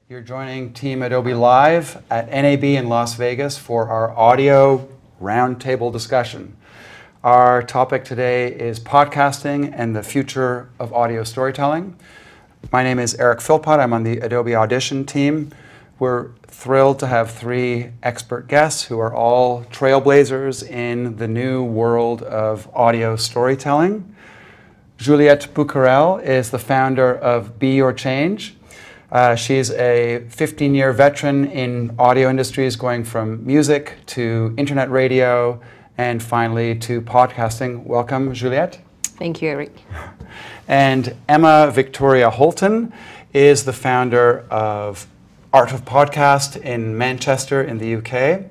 You're joining Team Adobe Live at NAB in Las Vegas for our audio roundtable discussion. Our topic today is podcasting and the future of audio storytelling. My name is Eric Philpott. I'm on the Adobe Audition team. We're thrilled to have three expert guests who are all trailblazers in the new world of audio storytelling. Juliette Bouquerel is the founder of Be Your Change. She's a 15-year veteran in audio industries, going from music to internet radio and finally to podcasting. Welcome, Juliette. Thank you, Eric. And Emma Victoria Holton is the founder of Art of Podcast in Manchester in the UK.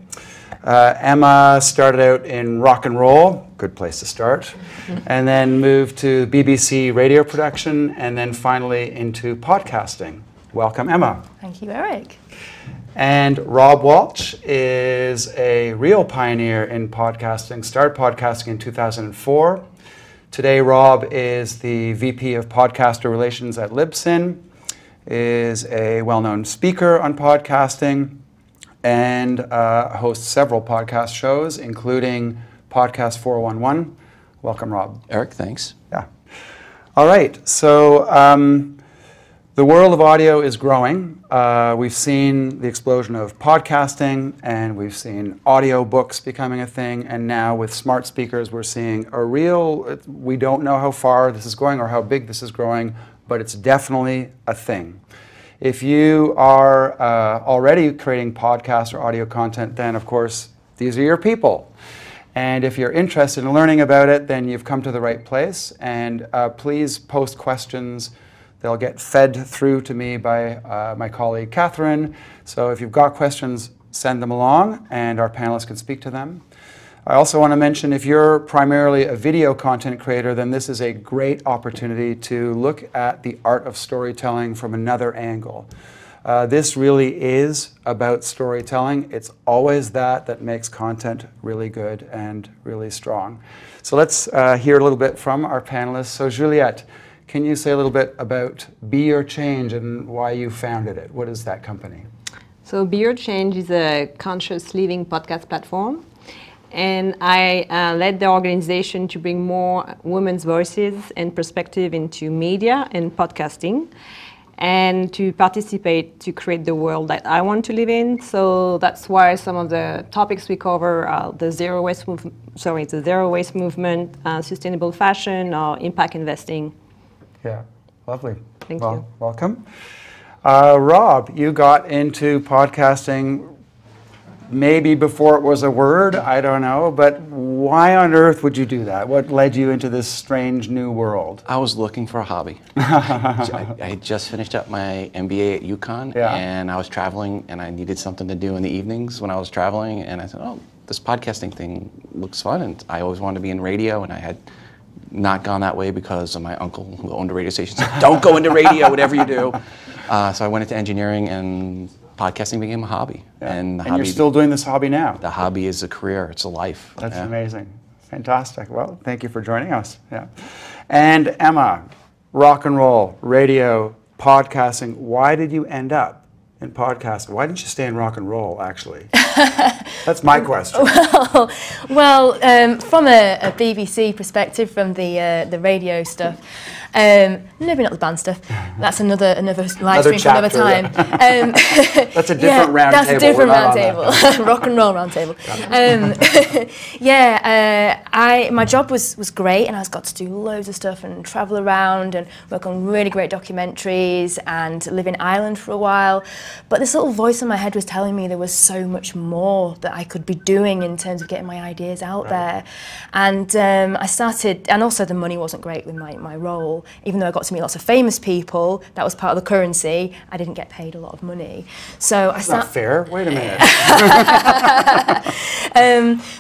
Emma started out in rock and roll, good place to start, and then moved to BBC radio production, and then finally into podcasting. Welcome, Emma. Thank you, Eric. And Rob Walsh is a real pioneer in podcasting, started podcasting in 2004. Today, Rob is the VP of Podcaster Relations at Libsyn, is a well-known speaker on podcasting, and hosts several podcast shows, including Podcast 411. Welcome, Rob. Eric, thanks. Yeah. All right. So the world of audio is growing. We've seen the explosion of podcasting, and we've seen audiobooks becoming a thing. And now with smart speakers, we're seeing we don't know how far this is going or how big this is growing, but it's definitely a thing. If you are already creating podcast or audio content, then of course, these are your people. And if you're interested in learning about it, then you've come to the right place. And please post questions. They'll get fed through to me by my colleague, Catherine. So if you've got questions, send them along, and our panelists can speak to them. I also want to mention, if you're primarily a video content creator, then this is a great opportunity to look at the art of storytelling from another angle. This really is about storytelling. It's always that makes content really good and really strong. So let's hear a little bit from our panelists. So Juliette, can you say a little bit about Be Your Change and why you founded it? What is that company? So Be Your Change is a conscious living podcast platform. And I led the organization to bring more women's voices and perspective into media and podcasting, and to participate to create the world that I want to live in. So that's why some of the topics we cover are the zero waste movement, sustainable fashion, or impact investing. Yeah, lovely. Thank you. Welcome. Rob, you got into podcasting maybe before it was a word, I don't know, but why on earth would you do that? What led you into this strange new world? I was looking for a hobby. I had just finished up my MBA at UConn, and I was traveling, and I needed something to do in the evenings when I was traveling, and I said, oh, this podcasting thing looks fun, and I always wanted to be in radio, and I had not gone that way because of my uncle who owned a radio station said, don't go into radio, whatever you do. So I went into engineering, and podcasting became a hobby. Yeah. And you're still doing this hobby now? The hobby is a career, it's a life. That's amazing. Fantastic. Well, thank you for joining us. Yeah. And Emma, rock and roll, radio, podcasting, why did you end up in podcasting? Why didn't you stay in rock and roll, actually? That's my question. Well, from a BBC perspective, from the radio stuff, maybe not the band stuff. That's another live stream for another time. That's a different round table. That's a different round table. Rock and roll round table. My job was great, and I got to do loads of stuff and travel around and work on really great documentaries and live in Ireland for a while. But this little voice in my head was telling me there was so much more that I could be doing in terms of getting my ideas out there. And I started, and also the money wasn't great with my role. Even though I got to meet lots of famous people, that was part of the currency, I didn't get paid a lot of money. So That's not fair. Wait a minute.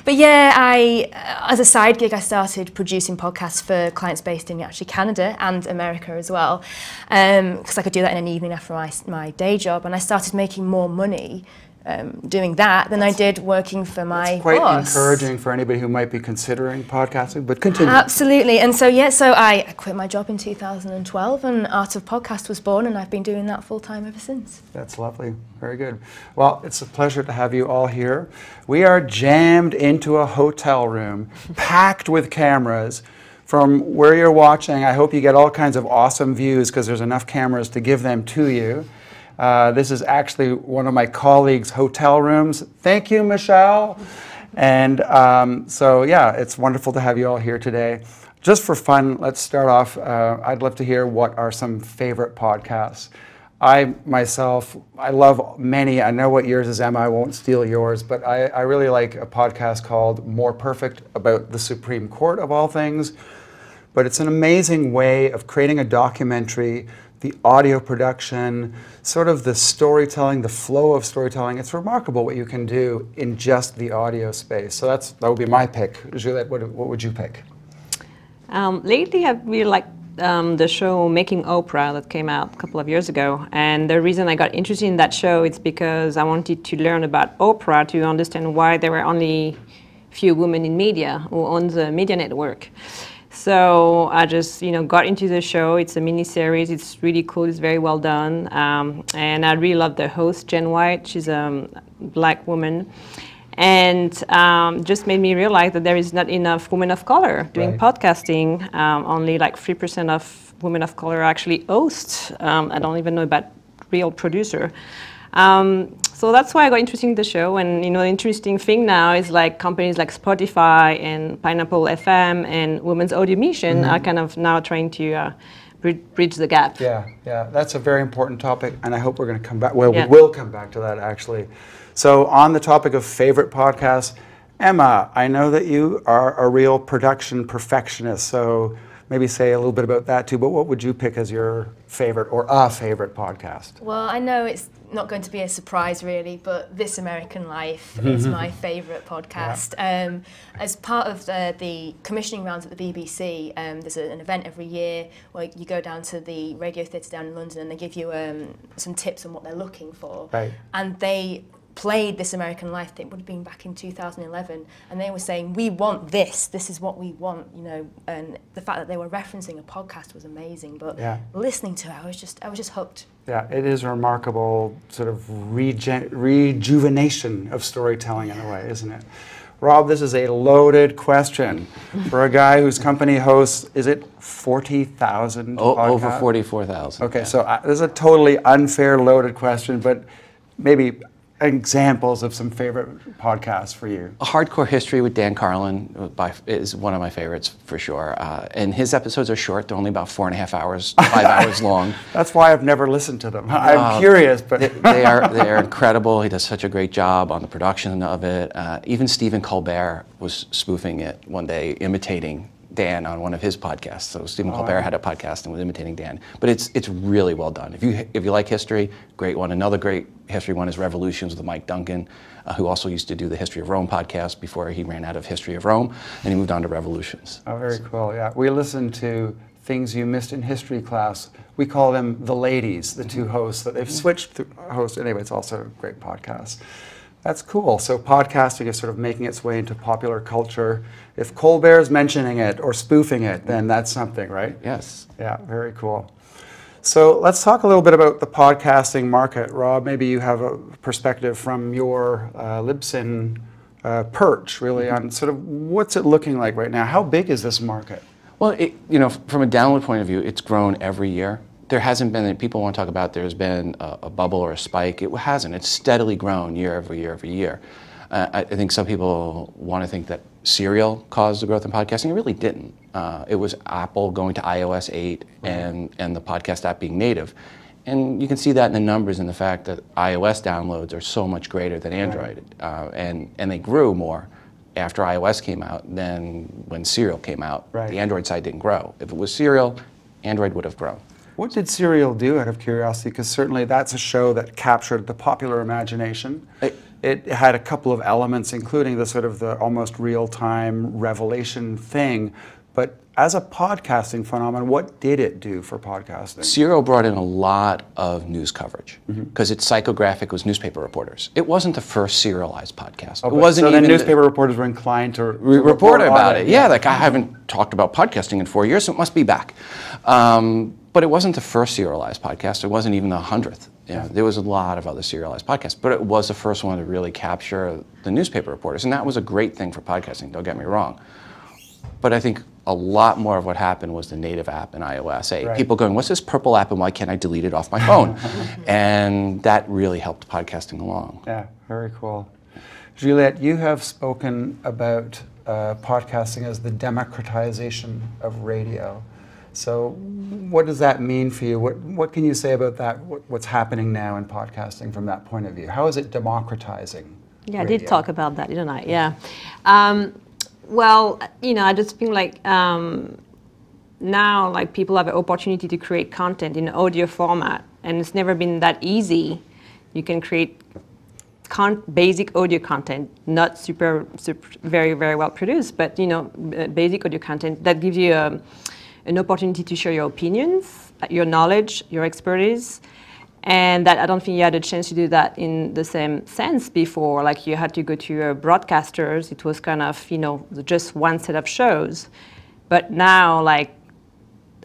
But yeah, as a side gig, I started producing podcasts for clients based in actually Canada and America as well, because I could do that in an evening after my day job, and I started making more money doing that than I did working for my quite boss. Encouraging for anybody who might be considering podcasting, but continue. Absolutely. And so, yeah, so I quit my job in 2012 and Art of Podcast was born, and I've been doing that full time ever since. That's lovely. Very good. Well, it's a pleasure to have you all here. We are jammed into a hotel room, packed with cameras. From where you're watching, I hope you get all kinds of awesome views because there's enough cameras to give them to you. This is actually one of my colleagues' hotel rooms. Thank you, Michelle. And so, yeah, it's wonderful to have you all here today. Just for fun, let's start off. I'd love to hear what are some favorite podcasts. I love many. I know what yours is, Emma. I won't steal yours, but I really like a podcast called More Perfect about the Supreme Court of all things. But it's an amazing way of creating a documentary, the audio production, sort of the storytelling, the flow of storytelling. It's remarkable what you can do in just the audio space. So that would be my pick. Juliette, what would you pick? Lately, I've really liked the show Making Oprah that came out a couple of years ago. And the reason I got interested in that show is because I wanted to learn about Oprah to understand why there were only few women in media who own the media network. So I just, got into the show. It's a mini-series. It's really cool. It's very well done. And I really love the host, Jen White. She's a black woman. And just made me realize that there is not enough women of color doing podcasting. Only like 3% of women of color actually hosts. I don't even know about real producer. So that's why I got interested in the show. And the interesting thing now is like companies like Spotify and Pineapple FM and Women's Audio Mission are kind of now trying to bridge the gap. Yeah, that's a very important topic, and I hope we're going to come back. Well, we will come back to that actually. So on the topic of favorite podcasts, Emma, I know that you are a real production perfectionist, so maybe say a little bit about that too, but what would you pick as your favorite or a favorite podcast? Well, I know it's not going to be a surprise really, but This American Life is my favorite podcast. Yeah. As part of the commissioning rounds at the BBC, there's an event every year where you go down to the radio theatre down in London and they give you some tips on what they're looking for. Right. And they played This American Life. It would have been back in 2011, and they were saying, we want this is what we want, and the fact that they were referencing a podcast was amazing, but listening to it, I was just hooked. Yeah, it is a remarkable sort of rejuvenation of storytelling in a way, isn't it? Rob, this is a loaded question for a guy whose company hosts, is it 40,000 podcasts? Over 44,000. Okay, so this is a totally unfair loaded question, but maybe examples of some favorite podcasts for you. Hardcore History with Dan Carlin is one of my favorites for sure. And his episodes are short. They're only about 4.5 hours, 5 hours long. That's why I've never listened to them. I'm curious, but they are incredible. He does such a great job on the production of it. Even Stephen Colbert was spoofing it one day, imitating Dan on one of his podcasts. So Stephen Colbert had a podcast and was imitating Dan. But it's really well done. If you like history, great one. Another great history one is Revolutions with Mike Duncan, who also used to do the History of Rome podcast before he ran out of History of Rome, and he moved on to Revolutions. Oh, very cool, yeah. We listened to Things You Missed in History Class. We call them the ladies, the two hosts, that they've switched hosts. Anyway, it's also a great podcast. That's cool. So podcasting is sort of making its way into popular culture. If Colbert's mentioning it or spoofing it, then that's something, right? Yes. Yeah, very cool. So let's talk a little bit about the podcasting market. Rob, maybe you have a perspective from your Libsyn perch, really, on sort of what's it looking like right now? How big is this market? Well, from a download point of view, it's grown every year. There hasn't been, people want to talk about there's been a bubble or a spike. It hasn't. It's steadily grown year over year over year. I think some people want to think that Serial caused the growth in podcasting. It really didn't. It was Apple going to iOS 8 and the podcast app being native. And you can see that in the numbers and the fact that iOS downloads are so much greater than Android. And they grew more after iOS came out than when Serial came out. Right. The Android side didn't grow. If it was Serial, Android would have grown. What did Serial do, out of curiosity? Because certainly that's a show that captured the popular imagination. It had a couple of elements, including the sort of the almost real-time revelation thing. But as a podcasting phenomenon, what did it do for podcasting? Serial brought in a lot of news coverage because its psychographic was newspaper reporters. It wasn't the first serialized podcast. Oh, it wasn't so even then newspaper reporters were inclined to report about it. Yeah, like I haven't talked about podcasting in 4 years, so it must be back. But it wasn't the first serialized podcast. It wasn't even the 100th. You know, there was a lot of other serialized podcasts, but it was the first one to really capture the newspaper reporters, and that was a great thing for podcasting. Don't get me wrong. But I think a lot more of what happened was the native app in iOS 8. Right. People going, what's this purple app and why can't I delete it off my phone? And that really helped podcasting along. Yeah, very cool. Juliette, you have spoken about podcasting as the democratization of radio. So what does that mean for you? What can you say about that? What's happening now in podcasting from that point of view? How is it democratizing Yeah, radio? I did talk about that, didn't I? Yeah. Well, you know, I just feel like now, like, people have an opportunity to create content in audio format, and it's never been that easy. You can create basic audio content, not super very well produced, but, you know, basic audio content that gives you an opportunity to share your opinions, your knowledge, your expertise. And that I don't think you had a chance to do that in the same sense before. Like, you had to go to your broadcasters. It was kind of, you know, just one set of shows. But now, like,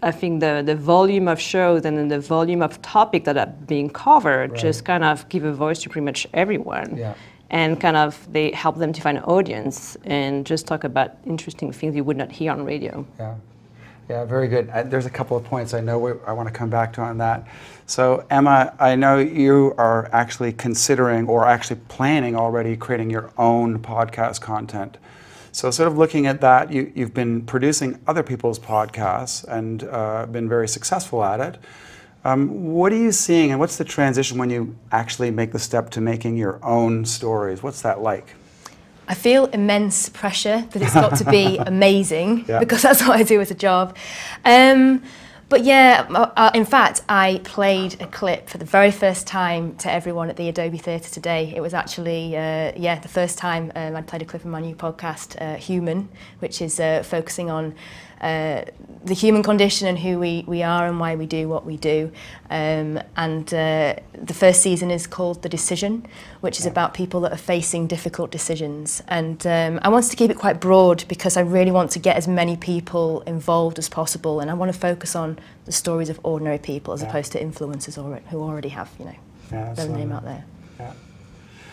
I think the volume of shows and then the volume of topics that are being covered just kind of give a voice to pretty much everyone. Yeah. And kind of they help them to find an audience and just talk about interesting things you would not hear on radio. Yeah. Yeah, very good. There's a couple of points I know I want to come back to on that. So Emma, I know you are actually considering or actually planning already creating your own podcast content. So sort of looking at that, you've been producing other people's podcasts and been very successful at it. What are you seeing and what's the transition when you actually make the step to making your own stories? What's that like? I feel immense pressure that it's got to be amazing because that's what I do as a job. But yeah, in fact, I played a clip for the very first time to everyone at the Adobe Theatre today. It was actually, the first time I played a clip in my new podcast, Human, which is focusing on the human condition and who we are and why we do what we do. The first season is called The Decision, which is about people that are facing difficult decisions. And I wanted to keep it quite broad because I really want to get as many people involved as possible, and I want to focus on the stories of ordinary people as opposed to influencers who already have, you know, their name out there. Yeah.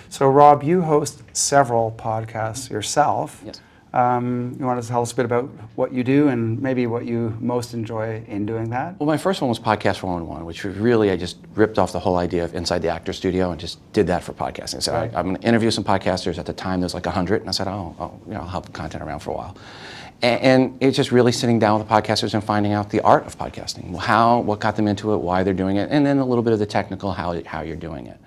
So Rob, you host several podcasts yourself. Yes. You want to tell us a bit about what you do and maybe what you most enjoy in doing that? Well, my first one was Podcast 411, which was really, I just ripped off the whole idea of Inside the Actor Studio and just did that for podcasting. So I'm going to interview some podcasters. At the time, there was like 100, and I said, I'll have content around for a while. And it's just really sitting down with the podcasters and finding out the art of podcasting. What got them into it, why they're doing it, and then a little bit of the technical, how you're doing it.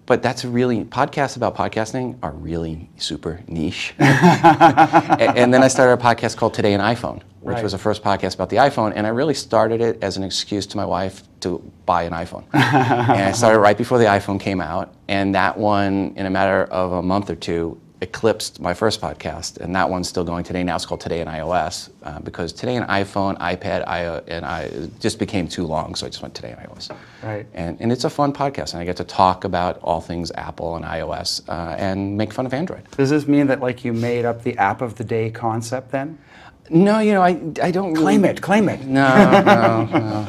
But that's really, podcasts about podcasting are really super niche. And then I started a podcast called Today in iPhone, which was the first podcast about the iPhone, and I really started it as an excuse to my wife to buy an iPhone. And I started right before the iPhone came out, and that one, in a matter of a month or two, eclipsed my first podcast, and that one's still going today. Now it's called Today in iOS, because Today in iPhone, iPad, it just became too long, so I just went Today in iOS. Right. And it's a fun podcast, and I get to talk about all things Apple and iOS and make fun of Android. Does this mean that like you made up the app of the day concept then? No, you know, I don't really... Claim it. No.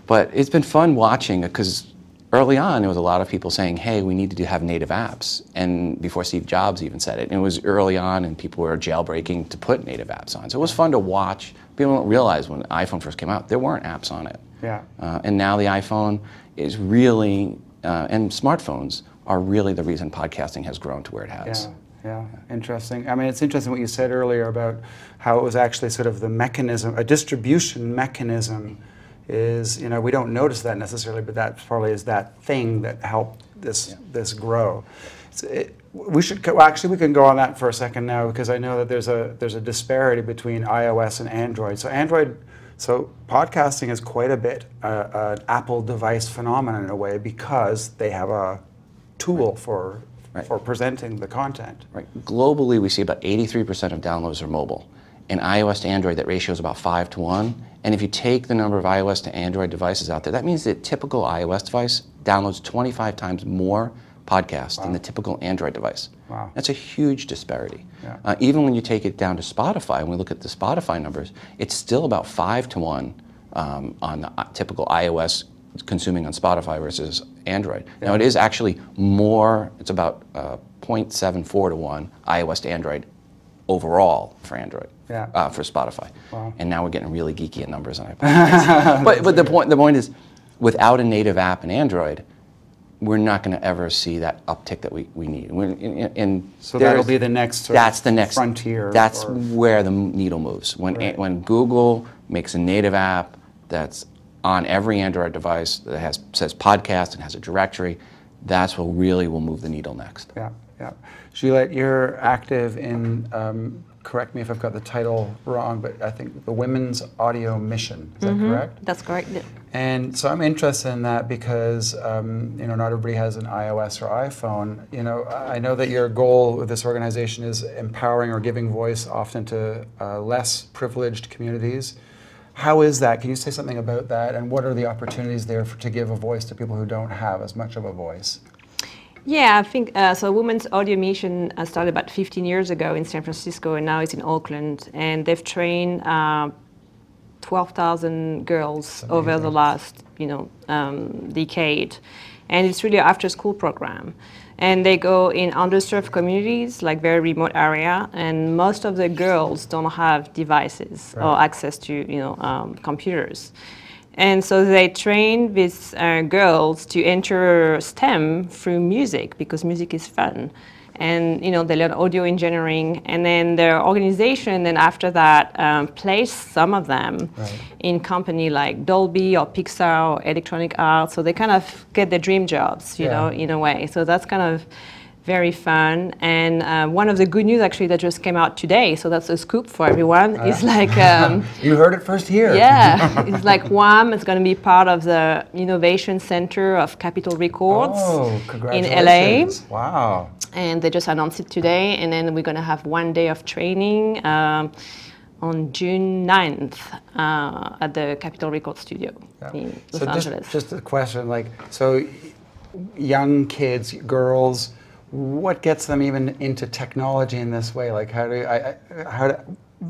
But it's been fun watching, because early on, there was a lot of people saying, hey, we need to have native apps. And before Steve Jobs even said it. And it was early on, and people were jailbreaking to put native apps on. So it was fun to watch. People don't realize when the iPhone first came out, there weren't apps on it. Yeah. And now the iPhone is really, and smartphones are really the reason podcasting has grown to where it has. Yeah, interesting. I mean, it's interesting what you said earlier about how it was actually sort of the mechanism, a distribution mechanism is, you know, we don't notice that necessarily, but that probably is that thing that helped this grow. We can go on that for a second now, because I know that there's a disparity between iOS and Android. So podcasting is quite a bit an Apple device phenomenon in a way, because they have a tool for presenting the content. Right. Globally, we see about 83% of downloads are mobile. in iOS to Android, that ratio is about 5 to 1. And if you take the number of iOS to Android devices out there, that means that typical iOS device downloads 25 times more podcasts than the typical Android device. Wow. That's a huge disparity. Yeah. Even when you take it down to Spotify, and we look at the Spotify numbers, it's still about 5 to 1 on the typical iOS consuming on Spotify versus Android. Yeah. Now it is actually more, it's about 0.74 to 1 iOS to Android overall for Android, for Spotify. Wow. And now we're getting really geeky at numbers, and I apologize. but the point is, without a native app in Android, we're not going to ever see that uptick that we need. So that'll be the next frontier. That's where the needle moves. When Google makes a native app that's on every Android device that says podcast and has a directory, that's what really will move the needle next. Yeah, yeah. Juliette, you're active in, correct me if I've got the title wrong, but I think the Women's Audio Mission. Is that correct? That's correct. Yeah. And so I'm interested in that because not everybody has an iOS or iPhone. I know that your goal with this organization is empowering or giving voice often to less privileged communities. How is that? Can you say something about that? And what are the opportunities there to give a voice to people who don't have as much of a voice? Yeah, I think so. Women's Audio Mission started about 15 years ago in San Francisco, and now it's in Oakland. And they've trained 12,000 girls over the last decade. And it's really an after-school program. And they go in underserved communities, like very remote area, and most of the girls don't have devices or access to computers. And so they train these girls to enter STEM through music, because music is fun. And they learn audio engineering, and then their organization then after that placed some of them in company like Dolby or Pixar or Electronic Arts, so they kind of get their dream jobs, in a way. So that's kind of very fun. And one of the good news actually that just came out today, so that's a scoop for everyone, is like... you heard it first here. Yeah, it's like WAM is going to be part of the Innovation Center of Capitol Records in LA. Wow. And they just announced it today, and then we're going to have 1 day of training on June 9th at the Capitol Records studio in Los Angeles. Just a question, so young kids, girls, what gets them even into technology in this way? Like,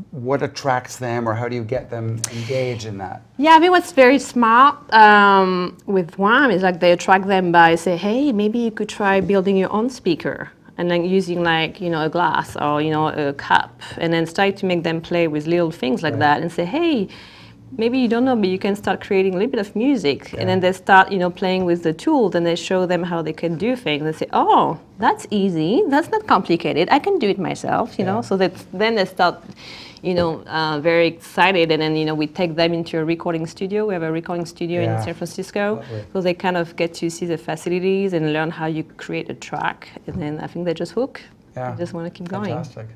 what attracts them, or how do you get them engaged in that? Yeah, I mean, what's very smart with WAM is like they attract them by say, hey, maybe you could try building your own speaker, and then using a glass or a cup, and then start to make them play with little things like that, and say, hey, maybe you don't know, but you can start creating a little bit of music. And then they start, playing with the tools, and they show them how they can do things. They say, oh, that's easy. That's not complicated. I can do it myself, So then they start, very excited. And then, we take them into a recording studio. We have a recording studio in San Francisco. So they kind of get to see the facilities and learn how you create a track. And then I think they just hook. Yeah. They just want to keep going. Fantastic.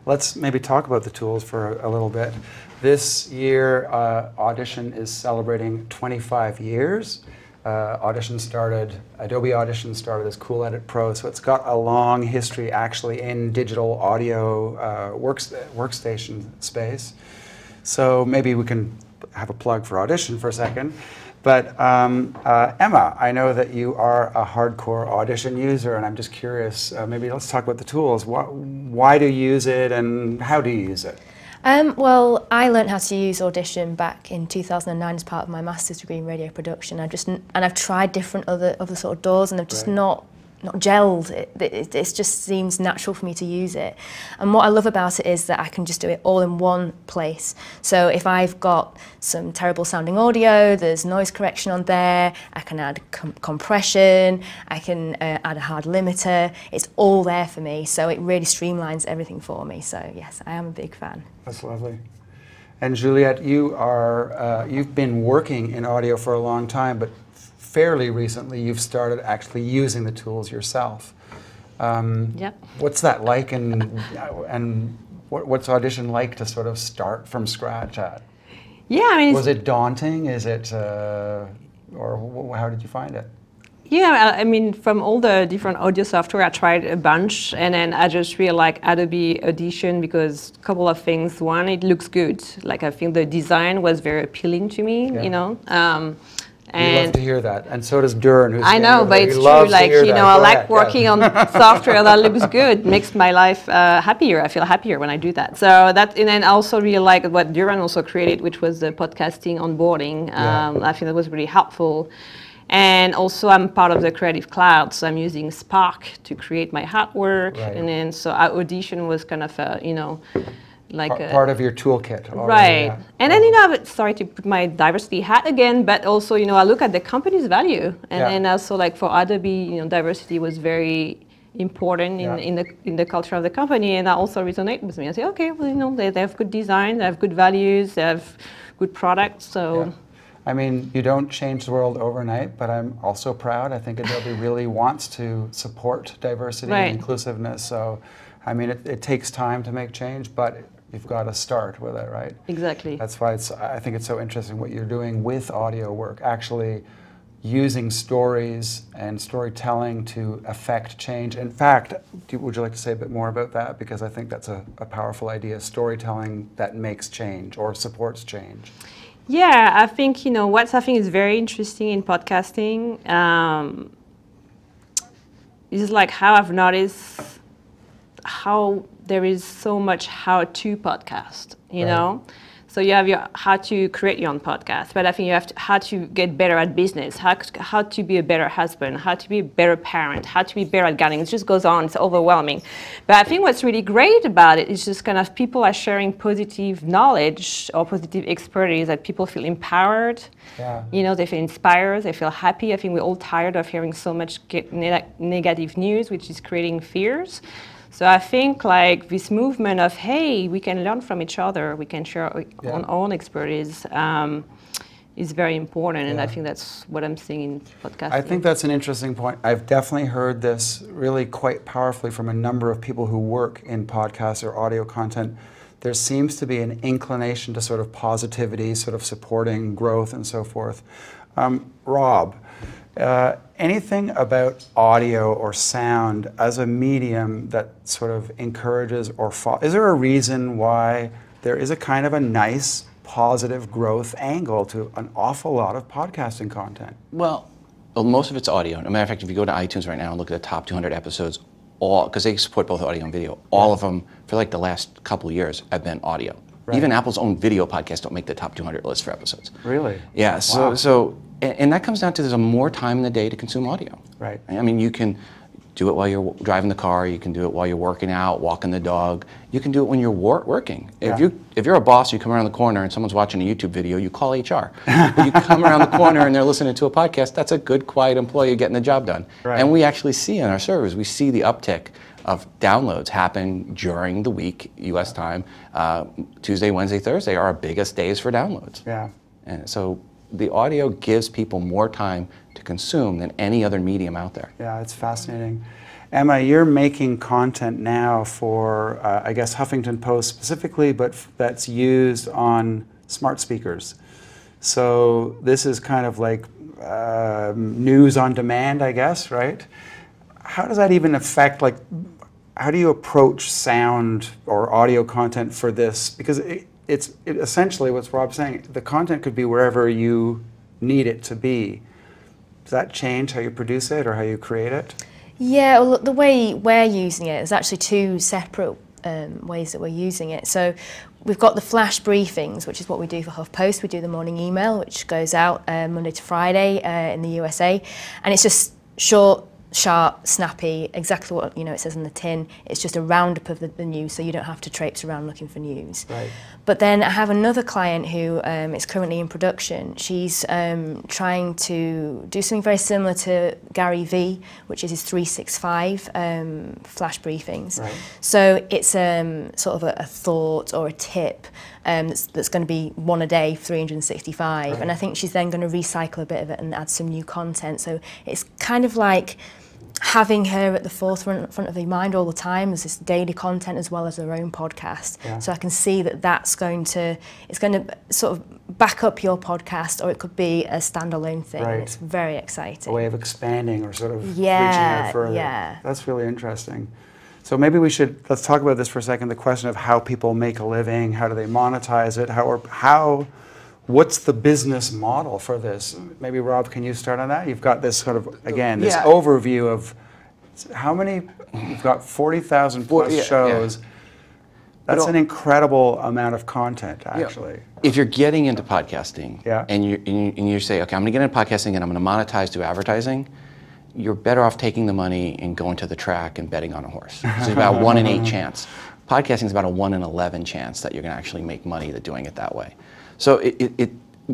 Let's maybe talk about the tools for a little bit. This year, Audition is celebrating 25 years. Adobe Audition started as Cool Edit Pro, so it's got a long history actually in digital audio workstation space. So maybe we can have a plug for Audition for a second. But Emma, I know that you are a hardcore Audition user, and I'm just curious, maybe let's talk about the tools. Why do you use it, and how do you use it? Well, I learned how to use Audition back in 2009 as part of my master's degree in radio production. I've tried different other sort of doors, and they've just not gelled. It just seems natural for me to use it. And what I love about it is that I can just do it all in one place. So if I've got some terrible sounding audio, there's noise correction on there, I can add compression, I can add a hard limiter. It's all there for me, so it really streamlines everything for me. So yes, I am a big fan. That's lovely. And Juliette, you've been working in audio for a long time, but fairly recently you've started actually using the tools yourself. What's that like, and what's Audition like to sort of start from scratch at? Yeah, I mean, was it daunting? Is it, or how did you find it? Yeah, I mean, from all the different audio software, I tried a bunch, and then I just really like Adobe Audition because a couple of things. One, it looks good. Like, I think the design was very appealing to me, you know. We love to hear that, and so does Duran. I know, but it's true. Like, you know, I like working on software that looks good, makes my life happier. I feel happier when I do that. So that, and then I also really like what Duran also created, which was the podcasting onboarding. I think that was really helpful. And also, I'm part of the Creative Cloud, so I'm using Spark to create my artwork. And then, so our Audition was kind of, you know, like part of your toolkit already, right. And then, you know, sorry to put my diversity hat again, but also, you know, I look at the company's value, and then also, like, for Adobe, you know, diversity was very important in the culture of the company, and that also resonated with me. I say, okay, well, you know, they have good design, they have good values, they have good products, so. I mean, you don't change the world overnight, but I'm also proud. I think Adobe really wants to support diversity and inclusiveness. So, I mean, it takes time to make change, but you've got to start with it, right? Exactly. That's why I think it's so interesting what you're doing with audio work, actually using stories and storytelling to affect change. In fact, would you like to say a bit more about that? Because I think that's a powerful idea, storytelling that makes change or supports change. Yeah, I think, you know, what I think is very interesting in podcasting is like how I've noticed how there is so much how-to podcast, you know? So you have your how to create your own podcast, but I think you have to, how to get better at business, how to be a better husband, how to be a better parent, how to be better at gardening. It just goes on, it's overwhelming. But I think what's really great about it is just kind of people are sharing positive knowledge or positive expertise that people feel empowered, you know, they feel inspired, they feel happy. I think we're all tired of hearing so much negative news, which is creating fears. So I think like this movement of, hey, we can learn from each other, we can share our own expertise is very important, and I think that's what I'm seeing in podcasting. I think that's an interesting point. I've definitely heard this really quite powerfully from a number of people who work in podcasts or audio content. There seems to be an inclination to sort of positivity, sort of supporting growth and so forth. Rob, anything about audio or sound as a medium that sort of encourages or is there a reason why there is a kind of a nice positive growth angle to an awful lot of podcasting content? Well, most of it's audio. As a matter of fact, if you go to iTunes right now and look at the top 200 episodes, all, because they support both audio and video, all of them for like the last couple of years have been audio. Even Apple's own video podcasts don't make the top 200 list for episodes. Really? Yeah, so and that comes down to there's a more time in the day to consume audio. Right. I mean, you can do it while you're driving the car, you can do it while you're working out, walking the dog, you can do it when you're working. If you're a boss, you come around the corner and someone's watching a YouTube video, you call HR. But you come around the corner and they're listening to a podcast, that's a good, quiet employee getting the job done. And we actually see in our servers, we see the uptick of downloads happen during the week, US time. Tuesday, Wednesday, Thursday are our biggest days for downloads. And so the audio gives people more time to consume than any other medium out there. Yeah, it's fascinating. Emma, you're making content now for, I guess, Huffington Post specifically, but that's used on smart speakers. So this is kind of like news on demand, I guess, right? How does that even affect, like, how do you approach sound or audio content for this? Because it's essentially what's Rob's saying, the content could be wherever you need it to be. Does that change how you produce it or how you create it? Yeah, well, the way we're using it is actually two separate ways that we're using it. So we've got the flash briefings, which is what we do for HuffPost. We do the morning email, which goes out Monday to Friday in the USA, and it's just short, sharp, snappy, exactly what it says in the tin. It's just a roundup of the news, so you don't have to traipse around looking for news. Right. But then I have another client who is currently in production. She's trying to do something very similar to Gary V, which is his 365 flash briefings. Right. So it's sort of a thought or a tip that's going to be one a day, 365. Right. And I think she's then going to recycle a bit of it and add some new content. So it's kind of like having her at the forefront of your mind all the time as this daily content as well as her own podcast. So I can see that it's going to sort of back up your podcast, or it could be a standalone thing. Right. It's very exciting. A way of expanding or sort of reaching out further. Yeah. That's really interesting. So maybe let's talk about this for a second, the question of how people make a living, how do they monetize it, what's the business model for this? Maybe Rob, can you start on that? You've got this sort of, again, this overview of how many, you've got 40,000 plus shows. Yeah. That's an incredible amount of content, actually. If you're getting into podcasting and you say, okay, I'm going to get into podcasting and I'm going to monetize through advertising, you're better off taking the money and going to the track and betting on a horse. It's about 1 in 8 chance. Podcasting is about a 1 in 11 chance that you're going to actually make money doing it that way. So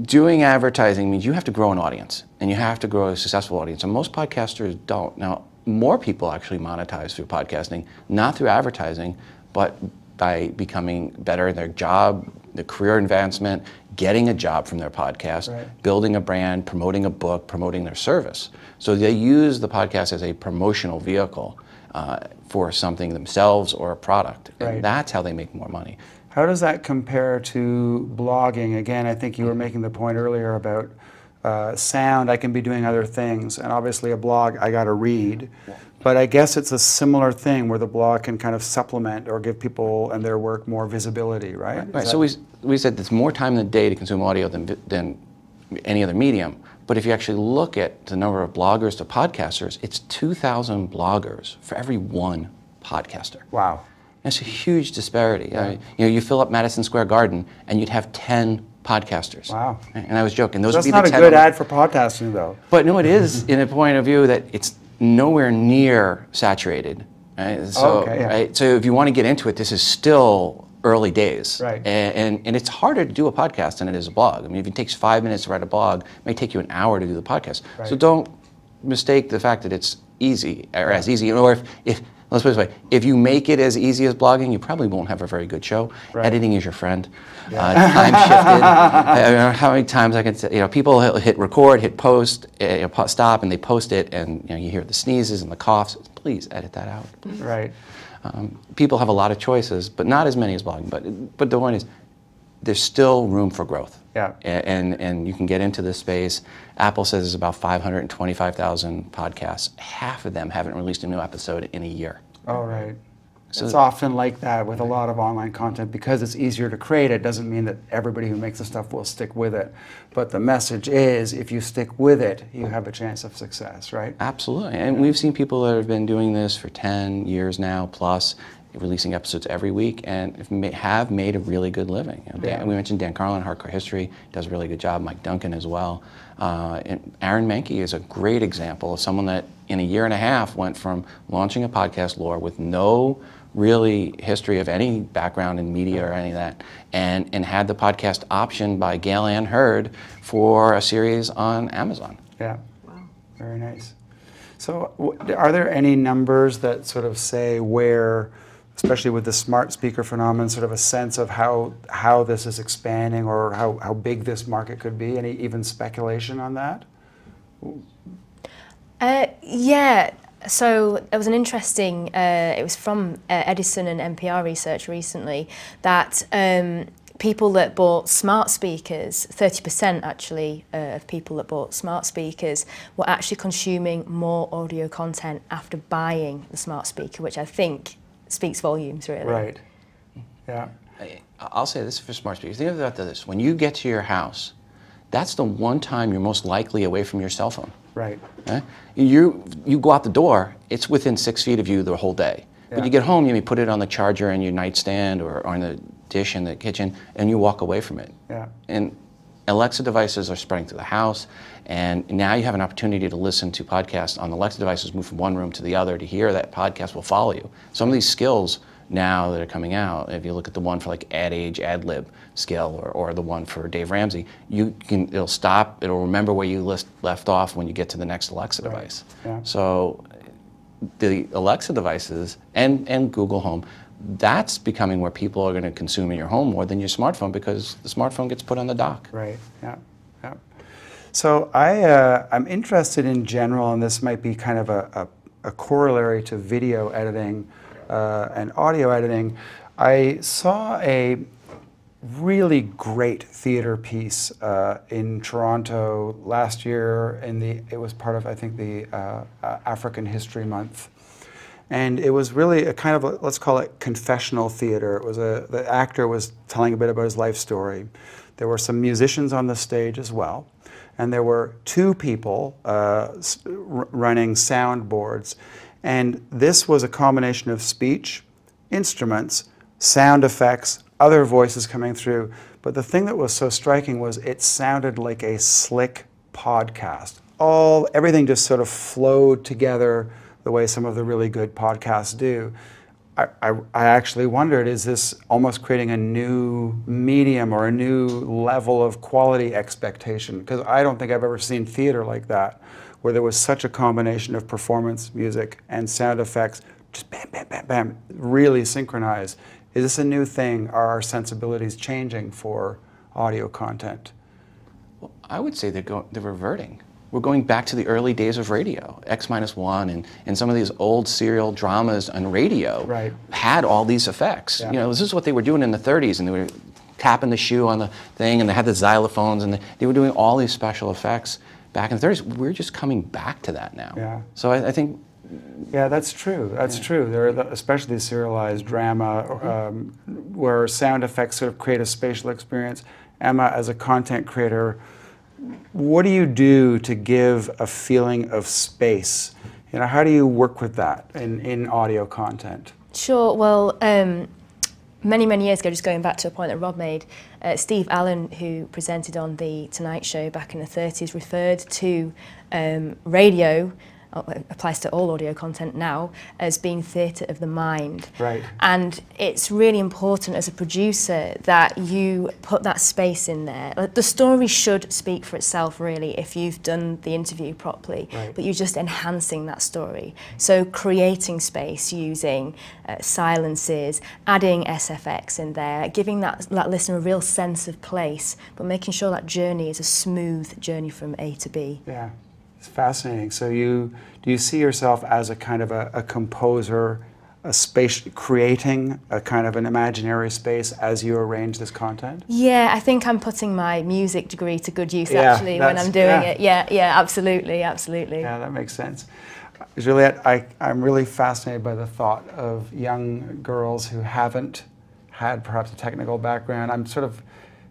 doing advertising means you have to grow an audience and you have to grow a successful audience. And most podcasters don't. Now, more people actually monetize through podcasting, not through advertising, but by becoming better in their job, the career advancement, getting a job from their podcast, building a brand, promoting a book, promoting their service. So they use the podcast as a promotional vehicle for something themselves or a product. And that's how they make more money. How does that compare to blogging? Again, I think you were making the point earlier about sound. I can be doing other things, and obviously a blog I got to read. But I guess it's a similar thing where the blog can kind of supplement or give people and their work more visibility, right? Right. So we said there's more time in the day to consume audio than any other medium. But if you actually look at the number of bloggers to podcasters, it's 2,000 bloggers for every one podcaster. Wow. That's a huge disparity. Yeah. You fill up Madison Square Garden and you'd have 10 podcasters. Wow. And I was joking. Those That's would be not the 10 a good ad for podcasting, though. But no, it is in a point of view that it's nowhere near saturated. Right? So, so if you want to get into it, this is still early days. Right. And it's harder to do a podcast than it is a blog. I mean, if it takes 5 minutes to write a blog, it may take you an hour to do the podcast. Right. So don't mistake the fact that it's easy, or as easy, or if let's put it this way, if you make it as easy as blogging, you probably won't have a very good show. Right. Editing is your friend. Time shifted. I don't know how many times I can say, people hit record, hit post, stop, and they post it, and you hear the sneezes and the coughs. Please edit that out. Right. People have a lot of choices, but not as many as blogging. But the point is, there's still room for growth. Yeah. And you can get into this space. Apple says there's about 525,000 podcasts. Half of them haven't released a new episode in a year. Oh, right. So it's often like that with a lot of online content. Because it's easier to create, it doesn't mean that everybody who makes the stuff will stick with it. But the message is, if you stick with it, you have a chance of success, right? Absolutely. And we've seen people that have been doing this for 10 years now plus, releasing episodes every week, and have made a really good living. We mentioned Dan Carlin, Hardcore History, does a really good job. Mike Duncan as well. And Aaron Mahnke is a great example of someone that in a year and a half went from launching a podcast lore with no really history of any background in media or any of that, and had the podcast optioned by Gail Ann Hurd for a series on Amazon. Yeah. Wow. Very nice. So are there any numbers that sort of say where, especially with the smart speaker phenomenon, sort of a sense of how this is expanding or how big this market could be? Any even speculation on that? Yeah. So there was an interesting, it was from Edison and NPR research recently, that people that bought smart speakers, 30% actually of people that bought smart speakers were actually consuming more audio content after buying the smart speaker, which I think speaks volumes, really. Right. Yeah. I'll say this for smart speakers. Think about this. When you get to your house, that's the one time you're most likely away from your cell phone. Right. You go out the door, it's within 6 feet of you the whole day. Yeah. But you get home, you may put it on the charger in your nightstand or on the dish in the kitchen, and you walk away from it. Yeah. And Alexa devices are spreading through the house, and now you have an opportunity to listen to podcasts on Alexa devices, move from one room to the other to hear that podcast will follow you. Some of these skills now that are coming out, if you look at the one for like Ad Age, Ad Lib skill, or the one for Dave Ramsey, it'll stop, it'll remember where you left off when you get to the next Alexa device. Yeah. So the Alexa devices and Google Home, that's becoming where people are going to consume in your home more than your smartphone, because the smartphone gets put on the dock. Right, yeah, yeah. So I'm interested in general, and this might be kind of a corollary to video editing and audio editing. I saw really great theater piece in Toronto last year. It was part of, I think, the African History Month. And it was really a kind of, let's call it confessional theater. It was the actor was telling a bit about his life story. There were some musicians on the stage as well. And there were two people running soundboards. And this was a combination of speech, instruments, sound effects, other voices coming through. But the thing that was so striking was it sounded like a slick podcast. Everything just sort of flowed together the way some of the really good podcasts do. I actually wondered, is this almost creating a new medium or a new level of quality expectation? Because I don't think I've ever seen theater like that, where there was such a combination of performance, music, and sound effects, just bam, bam, bam, bam, really synchronized. Is this a new thing? Are our sensibilities changing for audio content? Well, I would say they're reverting. We're going back to the early days of radio, X-1, and some of these old serial dramas on radio had all these effects. Yeah. You know, this is what they were doing in the 30s, and they were tapping the shoe on the thing, and they had the xylophones, and they were doing all these special effects back in the 30s. We're just coming back to that now. Yeah. So I think... Yeah, that's true. That's true. There are especially serialized drama where sound effects sort of create a spatial experience. Emma, as a content creator, what do you do to give a feeling of space? You know, how do you work with that in audio content? Sure. Well, many, many years ago, just going back to a point that Rob made, Steve Allen, who presented on The Tonight Show back in the 30s, referred to radio, applies to all audio content now, as being theatre of the mind. Right. And it's really important as a producer that you put that space in there. The story should speak for itself, really, if you've done the interview properly, but you're just enhancing that story. So creating space using silences, adding SFX in there, giving that listener a real sense of place, but making sure that journey is a smooth journey from A to B. Yeah. It's fascinating. So do you see yourself as a kind of a composer, a space, creating a kind of an imaginary space as you arrange this content? Yeah, I think I'm putting my music degree to good use actually when I'm doing it. Yeah, absolutely, absolutely. Yeah, that makes sense. Juliette, I'm really fascinated by the thought of young girls who haven't had perhaps a technical background. I'm sort of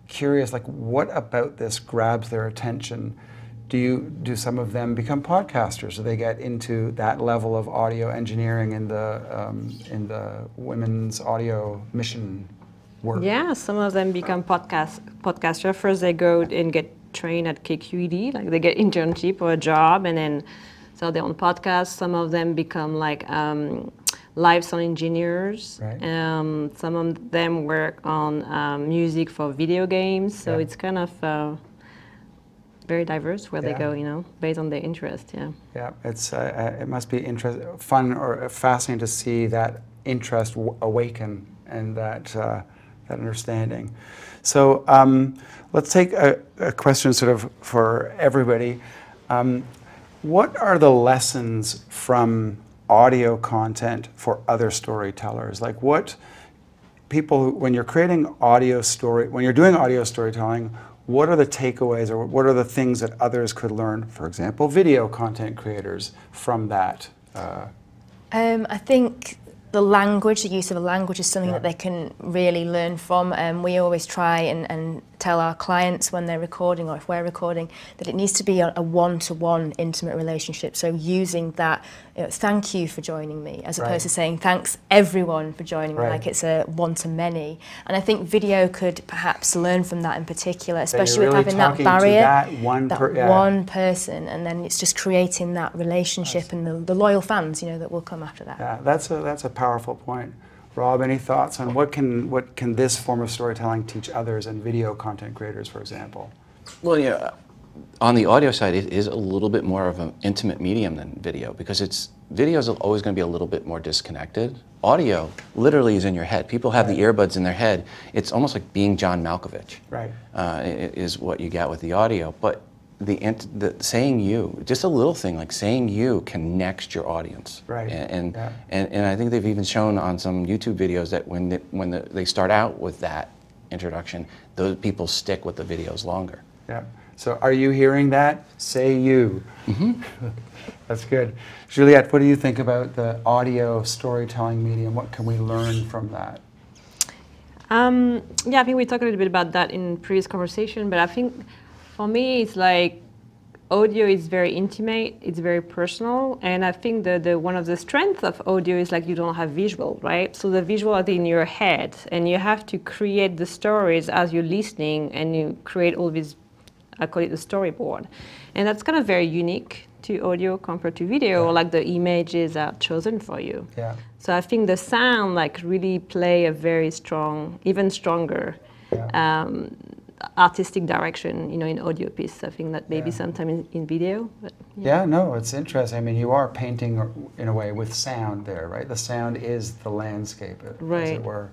curious, like, what about this grabs their attention? Do some of them become podcasters? Do they get into that level of audio engineering in the women's audio mission work? Yeah, some of them become podcasters. First, they go and get trained at KQED, like they get internship or a job, and then start their own podcast. Some of them become like live sound engineers. Right. Some of them work on music for video games. So it's kind of very diverse where they go, you know, based on their interest. Yeah. Yeah, it must be fun or fascinating to see that interest awaken and that understanding. So let's take a question sort of for everybody. What are the lessons from audio content for other storytellers? Like, what people, when you're creating when you're doing audio storytelling, what are the takeaways or what are the things that others could learn, for example, video content creators, from that? I think the use of a language is something that they can really learn from. We always try and tell our clients when they're recording, or if we're recording, that it needs to be a one-to-one intimate relationship. So using that, thank you for joining me, as opposed to saying thanks everyone for joining me, like it's a one-to-many. And I think video could perhaps learn from that in particular, especially with having that barrier, that one person, and then it's just creating that relationship and the loyal fans, you know, that will come after that. Yeah, that's a powerful point. Rob, any thoughts on what can this form of storytelling teach others and video content creators, for example? Well, yeah, on the audio side, it is a little bit more of an intimate medium than video, because video is always going to be a little bit more disconnected. Audio literally is in your head. People have the earbuds in their head. It's almost like being John Malkovich. Right. Is what you get with the audio, but the saying you, just a little thing like saying you connects your audience. Right. And I think they've even shown on some YouTube videos that when they start out with that introduction, those people stick with the videos longer. Yeah. So are you hearing that? Say you. That's good. Juliette, what do you think about the audio storytelling medium? What can we learn from that? Yeah, I think we talked a little bit about that in previous conversation, but I think for me it's like audio is very intimate, it's very personal, and I think the one of the strengths of audio is like you don't have visual, right? So the visual are in your head, and you have to create the stories as you're listening, and you create all these, I call it the storyboard. And that's kind of very unique to audio compared to video, or like the images are chosen for you. Yeah. So I think the sound like really play a very strong, even stronger artistic direction, you know, in audio piece. I think that maybe sometime in video. But, yeah, no, it's interesting. I mean, you are painting in a way with sound there, right? The sound is the landscape, as it were.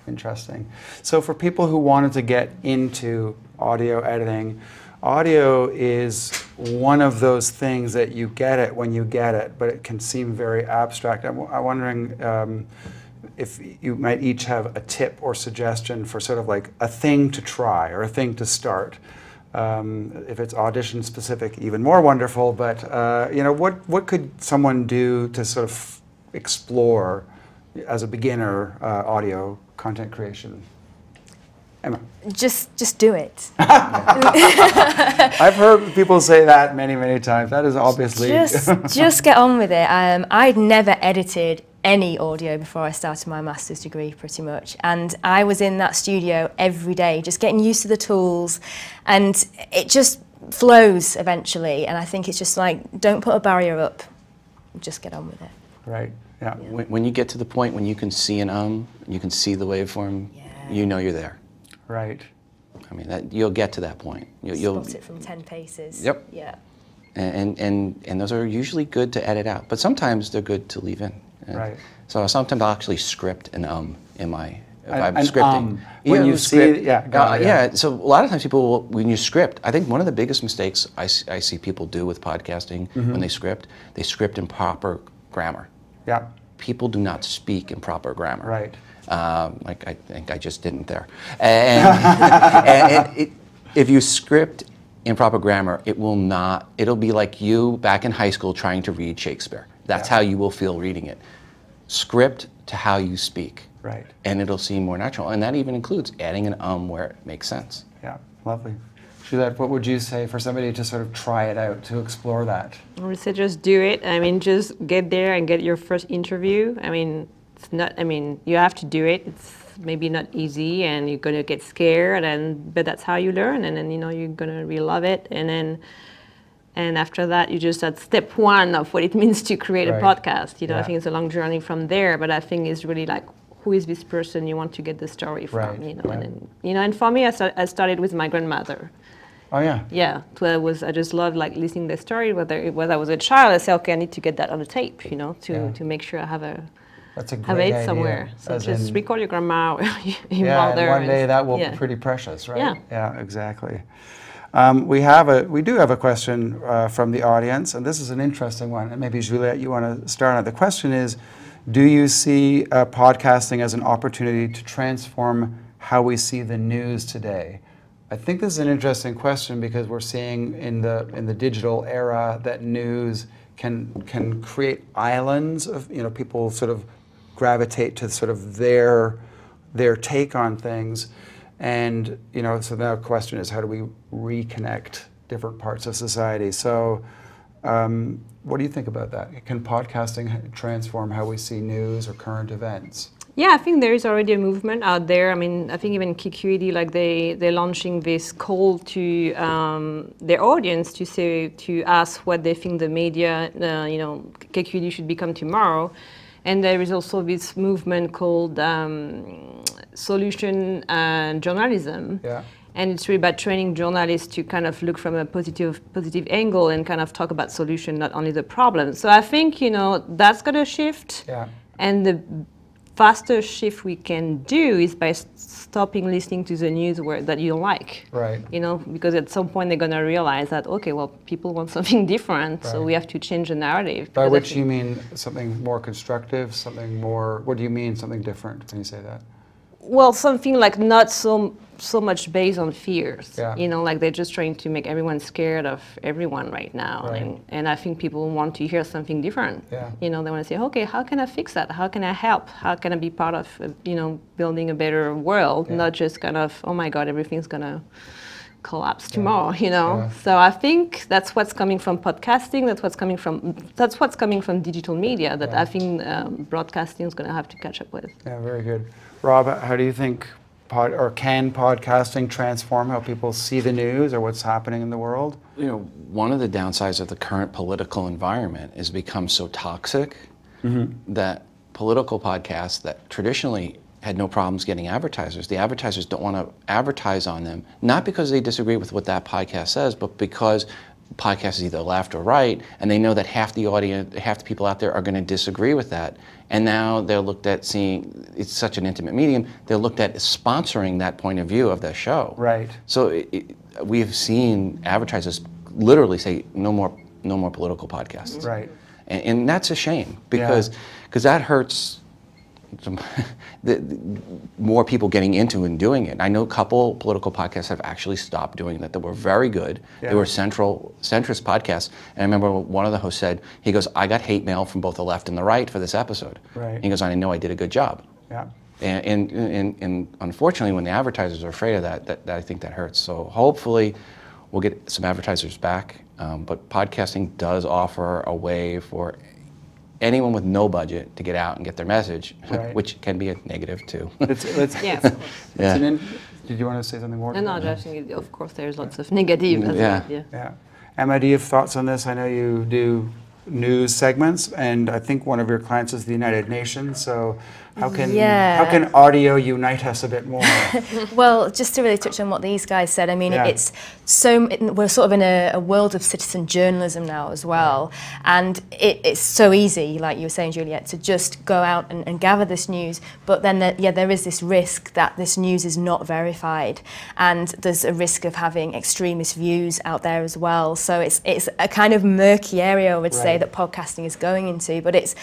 Interesting. So for people who wanted to get into audio editing, audio is one of those things that you get it when you get it, but it can seem very abstract. I'm wondering if you might each have a tip or suggestion for sort of like a thing to try or a thing to start. If it's audition specific, even more wonderful, but you know, what could someone do to sort of explore as a beginner audio content creation? Emma. Just do it. I've heard people say that many, many times. That is obviously... just get on with it. I'd never edited any audio before I started my master's degree, pretty much. And I was in that studio every day, just getting used to the tools. And it just flows eventually. And I think it's just like, don't put a barrier up. Just get on with it. Right, yeah. When you get to the point when you can see you can see the waveform, you know you're there. Right. I mean, you'll get to that point. You'll spot it from 10 paces. Yep. Yeah. And those are usually good to edit out, but sometimes they're good to leave in. Right. So sometimes I'll actually script an in my, if I'm an scripting. When you script, see it, so a lot of times people, when you script, I think one of the biggest mistakes I see people do with podcasting when they script in proper grammar. Yeah. People do not speak in proper grammar. Right. Like I think I just didn't there. And if you script in proper grammar, it'll be like you back in high school trying to read Shakespeare. That's how you will feel reading it. Script to how you speak. Right. And it'll seem more natural. And that even includes adding an where it makes sense. Yeah, lovely. Juliette, what would you say for somebody to sort of try it out, to explore that? I would say just do it. I mean, just get there and get your first interview. I mean, it's not, I mean, you have to do it. It's maybe not easy and you're going to get scared, but that's how you learn. And then, you know, you're going to really love it. And after that, you just at step one of what it means to create a podcast. You know, I think it's a long journey from there, but I think it's really like, who is this person you want to get the story from? You know, and then, you know, and for me, I started with my grandmother. Oh yeah. Yeah, I just loved like listening to the story. Whether I was a child, I said, okay, I need to get that on the tape, you know, to make sure I have That's a great have it idea. somewhere. So As just record your grandma or your yeah, mother. and one day that will be pretty precious, right? Yeah. Yeah, exactly. We do have a question from the audience, and this is an interesting one. And maybe Juliette, you want to start on it. The question is, do you see podcasting as an opportunity to transform how we see the news today? I think this is an interesting question because we're seeing in the digital era that news can create islands of, you know, people sort of gravitate to sort of their take on things. And, you know, so now the question is, how do we reconnect different parts of society? So what do you think about that? Can podcasting transform how we see news or current events? Yeah, I think there is already a movement out there. I mean, I think even KQED, like they're launching this call to their audience to ask what they think the media, you know, KQED should become tomorrow. And there is also this movement called solution journalism. Yeah. And it's really about training journalists to kind of look from a positive angle and kind of talk about solution, not only the problem. So I think, you know, that's going to shift. Yeah. And the faster shift we can do is by stopping listening to the news that you don't like. Right. You know, because at some point they're going to realize that, okay, well, people want something different, so we have to change the narrative. By which you mean something more constructive, something more, what do you mean something different when you say that? Well, something like not so much based on fears. Yeah. You know, like they're just trying to make everyone scared of everyone right now. Right. And I think people want to hear something different. Yeah. You know, they want to say, okay, how can I fix that? How can I help? How can I be part of, you know, building a better world? Yeah. Not just kind of, oh my God, everything's gonna collapse tomorrow, you know. Yeah. So I think that's what's coming from podcasting. That's what's coming from digital media. That I think broadcasting is going to have to catch up with. Yeah, very good. Rob, how do you think can podcasting transform how people see the news or what's happening in the world? You know, one of the downsides of the current political environment is become so toxic that political podcasts that traditionally had no problems getting advertisers. The advertisers don't want to advertise on them, not because they disagree with what that podcast says, but because the podcast is either left or right, and they know that half the audience, half the people out there are going to disagree with that. And now they're looked at seeing, it's such an intimate medium, they're looked at sponsoring that point of view of the show. Right. So we've seen advertisers literally say, no more political podcasts. Right. And that's a shame, because that hurts more people getting into and doing it. I know a couple political podcasts have actually stopped doing that were very good. Yeah. They were centrist podcasts. And I remember one of the hosts said, he goes, I got hate mail from both the left and the right for this episode. Right. And he goes, I know I did a good job. Yeah. And unfortunately, when the advertisers are afraid of that I think that hurts. So hopefully we'll get some advertisers back. But podcasting does offer a way for anyone with no budget to get out and get their message, right. which can be a negative too. Yeah, of course. Did you want to say something more? No, I think of course there's lots of negative as well. Yeah. Emma, do you have thoughts on this? I know you do news segments, and I think one of your clients is the United Nations. So how can audio unite us a bit more? Well, just to really touch on what these guys said, I mean, it's we're sort of in a world of citizen journalism now as well, and it's so easy, like you were saying, Juliette, to just go out and gather this news, but then there is this risk that this news is not verified, and there's a risk of having extremist views out there as well. So it's a kind of murky area, I would say, that podcasting is going into, but it's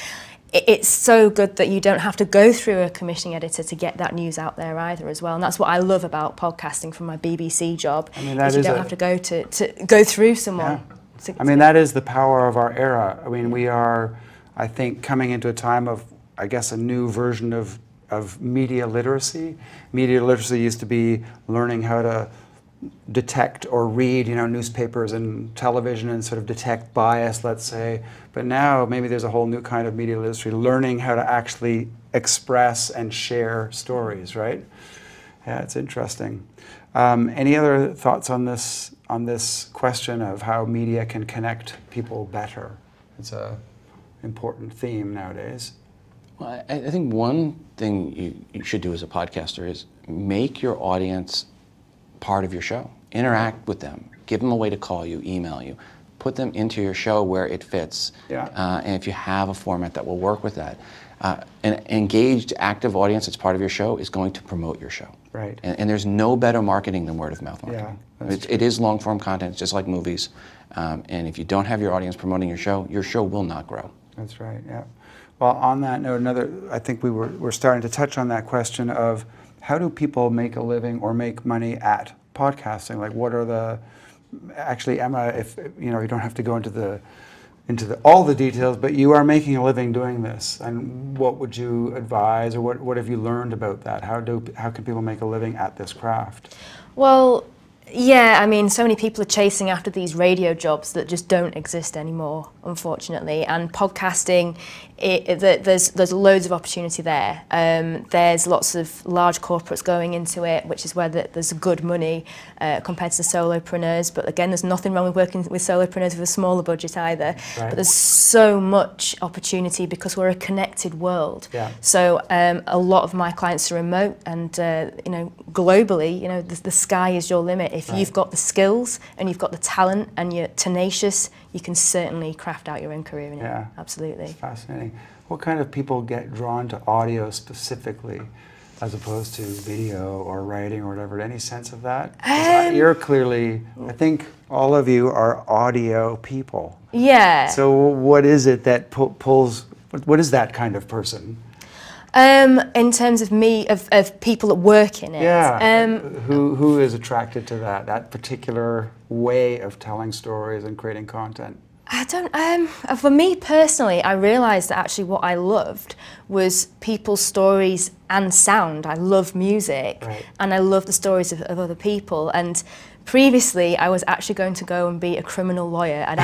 so good that you don't have to go through a commissioning editor to get that news out there either as well. And that's what I love about podcasting from my BBC job. I mean, is you don't have to go through someone. Yeah. I mean, that is the power of our era. I mean, we are, I think, coming into a time of, I guess, a new version of media literacy. Media literacy used to be learning how to detect or read, newspapers and television and sort of detect bias, let's say. But now maybe there's a whole new kind of media literacy, learning how to actually express and share stories, right? Yeah, it's interesting. Any other thoughts on this question of how media can connect people better? It's an important theme nowadays. Well, I think one thing you should do as a podcaster is make your audience part of your show. Interact with them. Give them a way to call you, email you. Put them into your show where it fits. Yeah. And if you have a format that will work with that. An engaged, active audience that's part of your show is going to promote your show. Right. And there's no better marketing than word of mouth marketing. Yeah, it is long form content, it's just like movies. And if you don't have your audience promoting your show will not grow. That's right, yeah. Well, on that note, I think we're starting to touch on that question of how do people make a living or make money at podcasting? Like, what are actually, Emma, if you don't have to go into all the details, but you are making a living doing this, and what would you advise, or what have you learned about that? How can people make a living at this craft? Well, yeah, I mean, so many people are chasing after these radio jobs that just don't exist anymore, unfortunately. And podcasting, there's loads of opportunity there. There's lots of large corporates going into it, which is where there's good money compared to the solopreneurs. But again, there's nothing wrong with working with solopreneurs with a smaller budget either. Right. But there's so much opportunity because we're a connected world. Yeah. So a lot of my clients are remote, and globally, the sky is your limit. If you've got the skills and you've got the talent and you're tenacious, you can certainly craft out your own career in it. Absolutely. It's fascinating. What kind of people get drawn to audio specifically, as opposed to video or writing or whatever? Any sense of that? You're clearly, I think all of you are audio people. Yeah. So what is it that pulls, what is that kind of person? In terms of of people that work in it. Yeah. Who is attracted to that particular way of telling stories and creating content? I don't, for me personally, I realised that actually what I loved was people's stories and sound. I love music, right. and I love the stories of other people. And previously, I was actually going to go and be a criminal lawyer. I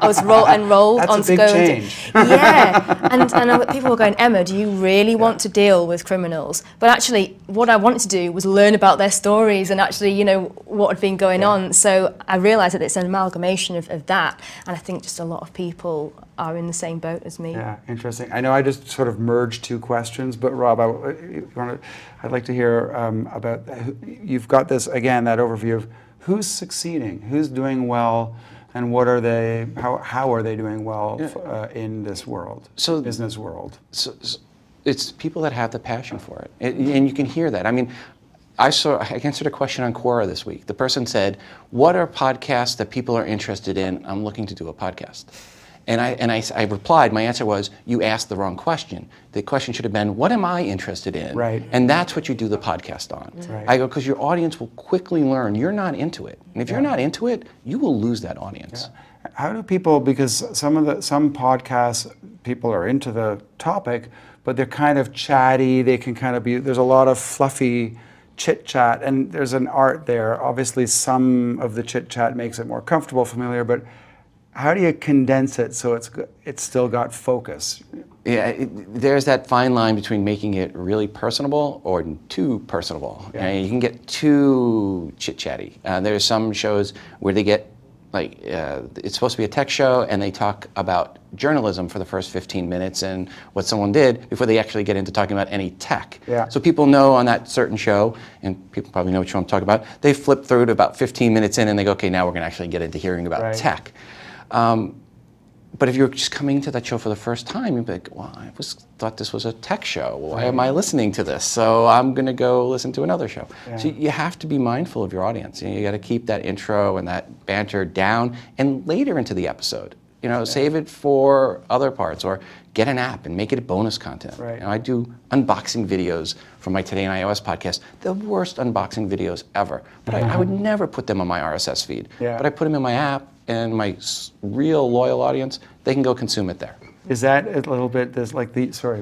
was enrolled That's on a big to go change. yeah, and people were going, Emma, do you really want to deal with criminals? But actually, what I wanted to do was learn about their stories and actually, you know, what had been going on. So I realised that it's an amalgamation of that, and I think just a lot of people are in the same boat as me. Yeah, interesting. I know I just sort of merged two questions, but Rob, I'd like to hear about, you've got this, again, that overview of who's succeeding, who's doing well, and what are they, how are they doing well in this world, business world? So it's people that have the passion for it, and you can hear that. I mean, I answered a question on Quora this week. The person said, what are podcasts that people are interested in? I'm looking to do a podcast. And I replied, my answer was, you asked the wrong question. The question should have been, what am I interested in? Right. And that's what you do the podcast on. Right. I go, because your audience will quickly learn you're not into it. And if you're not into it, you will lose that audience. Yeah. How do people, because some podcasts, people are into the topic, but they're kind of chatty, they can kind of be, there's a lot of fluffy chit chat, and there's an art there. Obviously some of the chit chat makes it more comfortable, familiar, but how do you condense it so it's still got focus? Yeah, there's that fine line between making it really personable or too personable. Yeah. You can get too chit-chatty. There's some shows where they get, like, it's supposed to be a tech show, and they talk about journalism for the first 15 minutes and what someone did before they actually get into talking about any tech. Yeah. So people know on that certain show, and people probably know what show I'm talking about, they flip through to about 15 minutes in and they go, okay, now we're going to actually get into hearing about tech. But if you're just coming to that show for the first time, you'd be like, well, I thought this was a tech show. Why am I listening to this? So I'm going to go listen to another show. Yeah. So you have to be mindful of your audience. You got to keep that intro and that banter down and later into the episode. You know, save it for other parts, or get an app and make it bonus content. Right. You know, I do unboxing videos for my Today in iOS podcast, the worst unboxing videos ever. But I would never put them on my RSS feed. Yeah. But I put them in my app, and my real loyal audience, they can go consume it there. Is that a little bit, there's like the, sorry,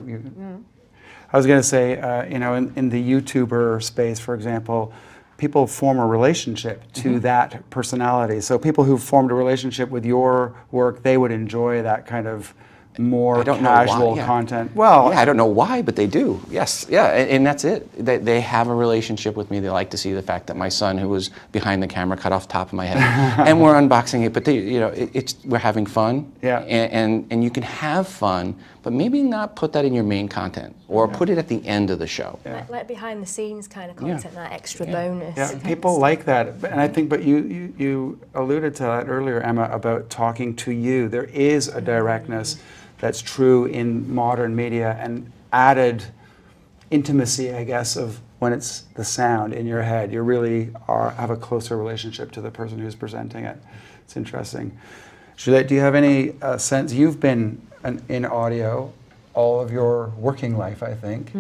I was going to say, you know, in the YouTuber space, for example, people form a relationship to that personality. So people who've formed a relationship with your work, they would enjoy that kind of more casual content. Well, I don't know why, but they do. Yes, and that's it. They have a relationship with me. They like to see the fact that my son, who was behind the camera, cut off the top of my head, and we're unboxing it. But you know, we're having fun. Yeah. And you can have fun, but maybe not put that in your main content, or put it at the end of the show. Yeah. Like behind the scenes kind of content, that extra bonus. Yeah, people like that, and I think. But you alluded to that earlier, Emma, about talking to you. There is a directness that's true in modern media, and added intimacy, I guess, of when it's the sound in your head. You really have a closer relationship to the person who's presenting it. It's interesting. Juliette, do you have any sense? You've been in audio all of your working life, I think.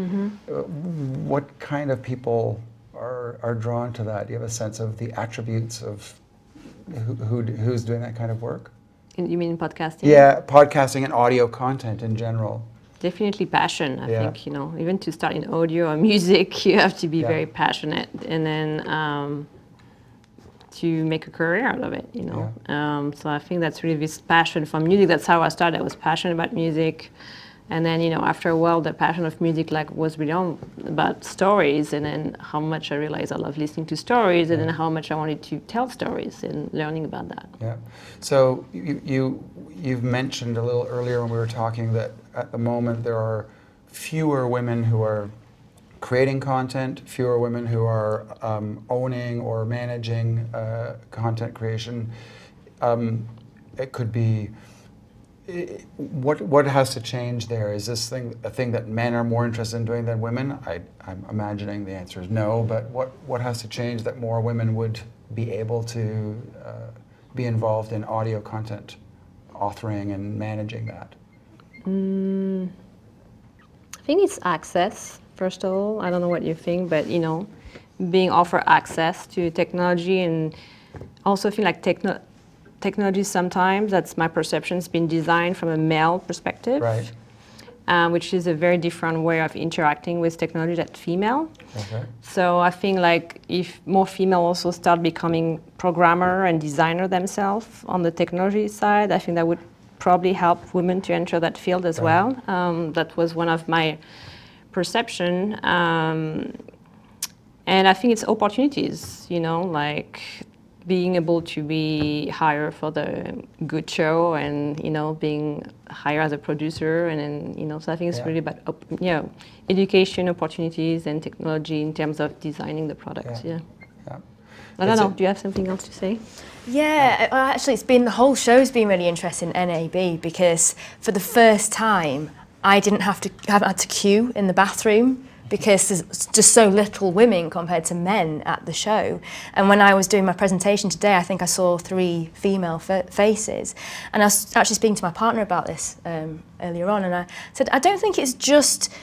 What kind of people are drawn to that? Do you have a sense of the attributes of who's doing that kind of work? You mean podcasting? Yeah, podcasting and audio content in general. Definitely passion. I think, you know, even to start in audio or music, you have to be very passionate, and then to make a career out of it, you know. So I think that's really this passion for music. That's how I started. I was passionate about music. And then, you know, after a while, the passion of music was really about stories, and then how much I realized I love listening to stories, and then how much I wanted to tell stories and learning about that. Yeah. So you've mentioned a little earlier when we were talking that at the moment there are fewer women who are creating content, fewer women who are owning or managing content creation. It could be. What has to change there? Is this a thing that men are more interested in doing than women? I'm imagining the answer is no, but what has to change that more women would be able to be involved in audio content, authoring and managing that? I think it's access, first of all. I don't know what you think, but you know, being offered access to technology, and also feel like technology sometimes, that's my perception, has been designed from a male perspective. Right. Which is a very different way of interacting with technology than female. Okay. So I think like if more female also start becoming programmer and designer themselves on the technology side, I think that would probably help women to enter that field as well. That was one of my perception. And I think it's opportunities, you know, like being able to be hired for the good show and, you know, being hired as a producer, and then, you know, so I think it's really about, you know, education opportunities and technology in terms of designing the product. Yeah. I don't know, do you have something else to say? Yeah, well, actually the whole show's been really interesting, NAB, because for the first time I haven't had to queue in the bathroom, because there's just so little women compared to men at the show. And when I was doing my presentation today, I think I saw 3 female faces. And I was actually speaking to my partner about this earlier on, and I said, I don't think it's just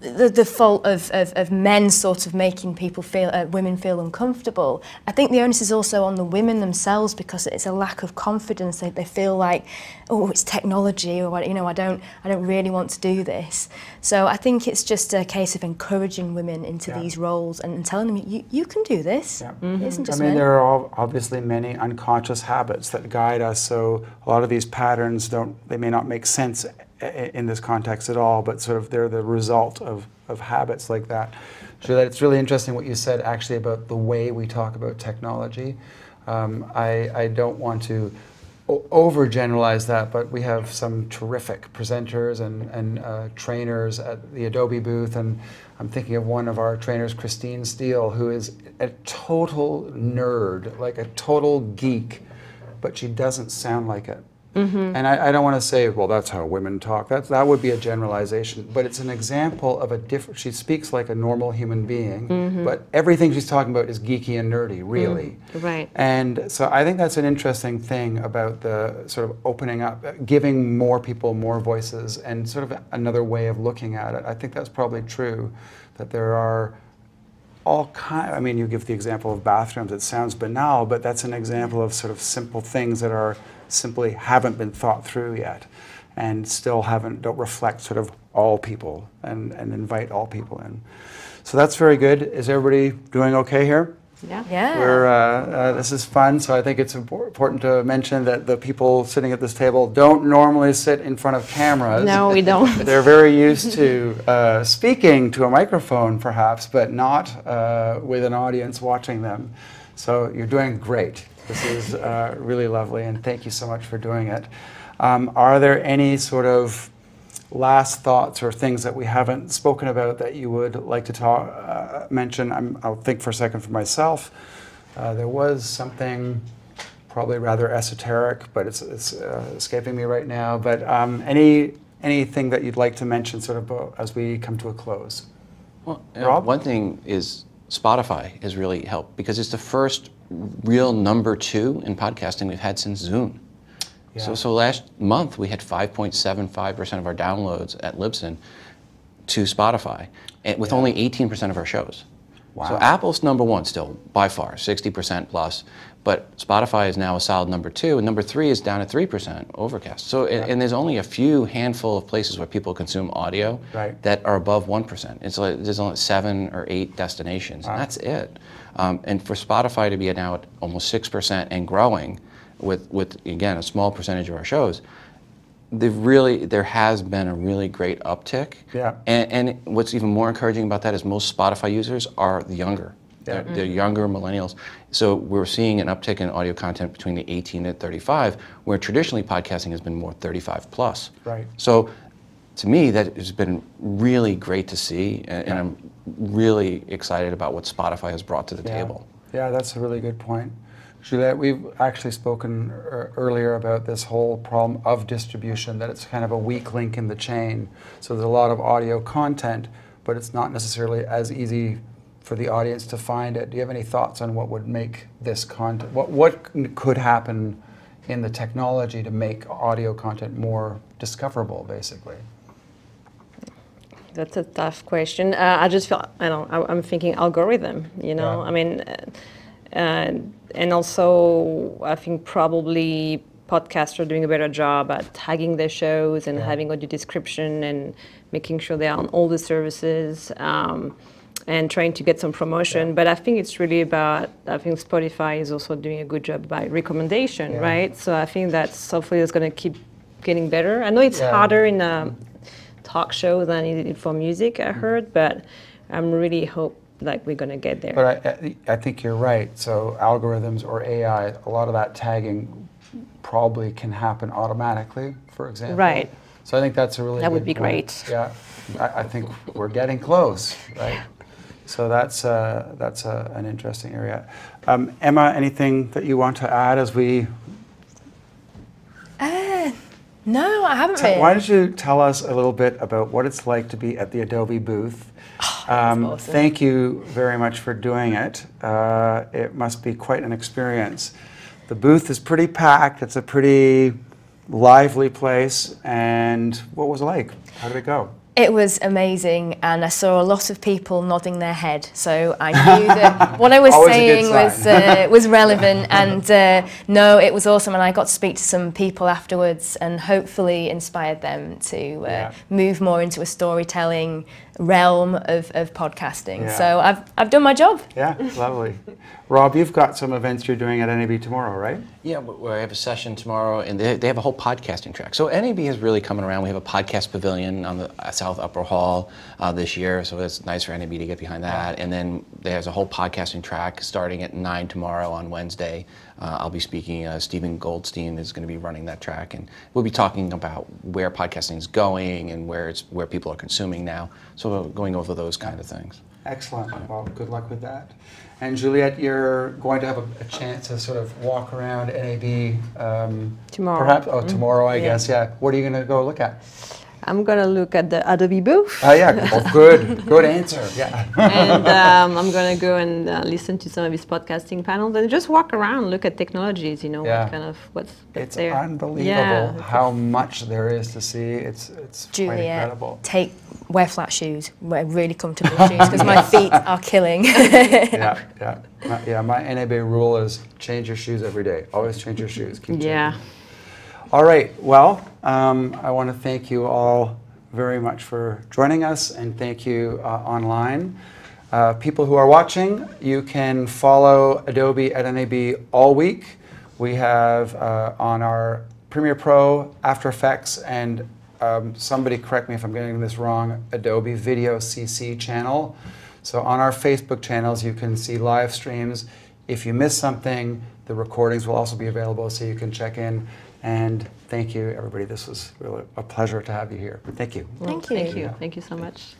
the fault of men sort of making people feel, women feel uncomfortable. I think the onus is also on the women themselves, because it's a lack of confidence. They feel like, oh, it's technology, or, you know, I don't really want to do this. So I think it's just a case of encouraging women into these roles and telling them, you can do this. Yeah. It isn't just men. There are obviously many unconscious habits that guide us. So a lot of these patterns they may not make sense in this context at all, but sort of they're the result of habits like that. Juliette, it's really interesting what you said actually about the way we talk about technology. I don't want to overgeneralize that, but we have some terrific presenters and trainers at the Adobe booth, and I'm thinking of one of our trainers, Christine Steele, who is a total nerd, like a total geek, but she doesn't sound like it. And I don't want to say, well, that's how women talk. That would be a generalization, but it's an example of a different. She speaks like a normal human being, but everything she's talking about is geeky and nerdy, really. Right. And so I think that's an interesting thing about the sort of opening up, giving more people more voices, and sort of another way of looking at it. I think that's probably true, that there are all kinds. I mean, you give the example of bathrooms. It sounds banal, but that's an example of sort of simple things that are simply haven't been thought through yet, and still don't reflect sort of all people and invite all people in. So that's very good. Is everybody doing okay here? Yeah. This is fun. So I think it's important to mention that the people sitting at this table don't normally sit in front of cameras. No, we don't. They're very used to speaking to a microphone, perhaps, but not with an audience watching them. So you're doing great. This is really lovely, and thank you so much for doing it. Are there any sort of last thoughts or things that we haven't spoken about that you would like to mention? I'll think for a second for myself. There was something probably rather esoteric, but it's escaping me right now. But anything that you'd like to mention sort of as we come to a close? Well, Rob? One thing is Spotify has really helped, because it's the first real #2 in podcasting we've had since Zoom. Yeah. So last month we had 5.75% of our downloads at Libsyn to Spotify, and with only 18% of our shows. Wow. So Apple's #1 still, by far, 60% plus, but Spotify is now a solid #2, and #3 is down at 3%, Overcast. So, and there's only a few handful of places where people consume audio that are above 1%. It's like, there's only 7 or 8 destinations, and that's it. And for Spotify to be now at almost 6% and growing with again, a small percentage of our shows, there has been a really great uptick. Yeah. And what's even more encouraging about that is most Spotify users are the younger. Yeah. They're younger millennials. So we're seeing an uptick in audio content between the 18 and 35, where traditionally podcasting has been more 35 plus. Right. So to me, that has been really great to see, and I'm really excited about what Spotify has brought to the table. Yeah, that's a really good point. Juliette, we've actually spoken earlier about this whole problem of distribution, that it's kind of a weak link in the chain. So there's a lot of audio content, but it's not necessarily as easy for the audience to find it. Do you have any thoughts on what would make this content, what could happen in the technology to make audio content more discoverable, basically? That's a tough question. I just feel, I'm thinking algorithm, you know? I mean, and also I think probably podcasts are doing a better job at tagging their shows and having audio description and making sure they're on all the services and trying to get some promotion. But I think it's really about, I think Spotify is also doing a good job by recommendation, right? So I think that hopefully it's going to keep getting better. I know it's harder in a talk show than it is for music, I heard, but I'm really hope like we're going to get there. But I think you're right. So algorithms or AI, a lot of that tagging probably can happen automatically, for example. Right. So I think that's a really that good would be point. great. Yeah, I think we're getting close, right? So that's an interesting area. Emma, anything that you want to add as we? No, I haven't really. Why don't you tell us a little bit about what it's like to be at the Adobe booth? Awesome. Thank you very much for doing it. It must be quite an experience. The booth is pretty packed. It's a pretty lively place. And what was it like? How did it go? It was amazing, and I saw a lot of people nodding their head, so I knew that what I was saying was relevant, and no, it was awesome, and I got to speak to some people afterwards and hopefully inspired them to move more into a storytelling realm of podcasting. Yeah. So I've done my job. Yeah, lovely. Rob, you've got some events you're doing at NAB tomorrow, right? Yeah, we have a session tomorrow, and they have a whole podcasting track. So NAB is really coming around. We have a podcast pavilion on the South Upper Hall this year, so it's nice for NAB to get behind that. And then there's a whole podcasting track starting at 9 tomorrow on Wednesday. I'll be speaking. Stephen Goldstein is going to be running that track, and we'll be talking about where podcasting is going and where people are consuming now. So we're going over those kind of things. Excellent. Well, good luck with that. And Juliette, you're going to have a chance to sort of walk around NAB tomorrow. Perhaps? Oh, tomorrow, I guess, yeah. What are you going to go look at? I'm going to look at the Adobe booth. Oh, yeah. Oh, good answer. Yeah. And I'm going to go and listen to some of his podcasting panels and just walk around, look at technologies, you know, what's there. It's unbelievable how much there is to see. It's quite incredible. Wear flat shoes, wear really comfortable shoes, because my feet are killing. My NAB rule is change your shoes every day. Always change your shoes. Keep changing. All right, well, I want to thank you all very much for joining us, and thank you online. People who are watching, you can follow Adobe at NAB all week. We have on our Premiere Pro, After Effects, and somebody correct me if I'm getting this wrong, Adobe Video CC channel. So on our Facebook channels, you can see live streams. If you miss something, the recordings will also be available, so you can check in. And thank you, everybody. This was really a pleasure to have you here. Thank you. Thank you. Thank you. Thank you so much.